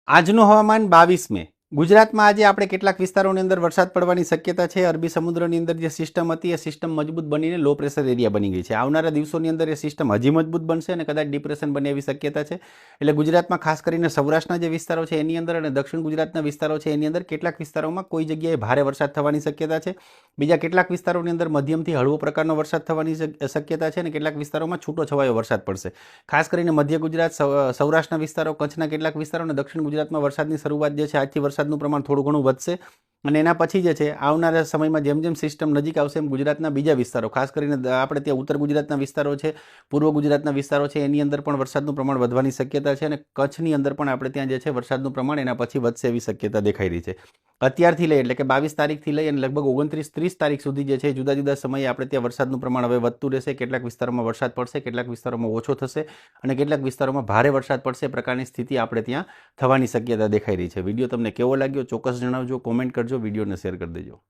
આજનું હવામાન 22 મે ગુજરાતમાં આજે આપણે કેટલાક વિસ્તારોની અંદર વરસાદ પડવાની શક્યતા છે. અરબી સમુદ્રની અંદર જે સિસ્ટમ હતી એ સિસ્ટમ મજબૂત બનીને લો પ્રેશર એરિયા બની ગઈ છે. આવનારા દિવસોની અંદર એ સિસ્ટમ હજી મજબૂત બનશે અને કદાચ ડિપ્રેશન બને એવી શક્યતા છે. એટલે ગુજરાતમાં ખાસ કરીને સૌરાષ્ટ્રના જે વિસ્તારો છે એની અંદર અને દક્ષિણ ગુજરાતના વિસ્તારો છે એની અંદર કેટલાક વિસ્તારોમાં કોઈ જગ્યાએ ભારે વરસાદ થવાની શક્યતા છે. બીજા કેટલાક વિસ્તારોની અંદર મધ્યમથી હળવો પ્રકારનો વરસાદ થવાની શક્યતા છે અને કેટલાક વિસ્તારોમાં છૂટો છવાયો વરસાદ પડશે. ખાસ કરીને મધ્ય ગુજરાત, સૌરાષ્ટ્રના વિસ્તારો, કચ્છના કેટલાક વિસ્તારો અને દક્ષિણ ગુજરાતમાં વરસાદની શરૂઆત જે છે આજથી વરસાદનું પ્રમાણ થોડું ઘણું વધશે અને એના પછી જે છે આવનારા સમયમાં જેમ જેમ સિસ્ટમ નજીક આવશે એમ ગુજરાતના બીજા વિસ્તારો, ખાસ કરીને આપણે ત્યાં ઉત્તર ગુજરાતના વિસ્તારો છે, પૂર્વ ગુજરાતના વિસ્તારો છે એની અંદર પણ વરસાદનું પ્રમાણ વધવાની શક્યતા છે અને કચ્છની અંદર પણ આપણે ત્યાં જે છે વરસાદનું પ્રમાણ એના પછી વધશે એવી શક્યતા દેખાઈ રહી છે. અત્યારથી લઈ એટલે કે 22 તારીખથી લઈ અને લગભગ 29-30 તારીખ સુધી જે છે જુદા જુદા સમયે આપણે ત્યાં વરસાદનું પ્રમાણ હવે વધતું રહેશે. કેટલાક વિસ્તારોમાં વરસાદ પડશે, કેટલાક વિસ્તારોમાં ઓછો થશે અને કેટલાક વિસ્તારોમાં ભારે વરસાદ પડશે પ્રકારની સ્થિતિ આપણે ત્યાં થવાની શક્યતા દેખાઈ રહી છે. વિડીયો તમને કેવો લાગ્યો ચોક્કસ જણાવજો, કોમેન્ટ કરજો, વિડીયોને શેર કરી દેજો.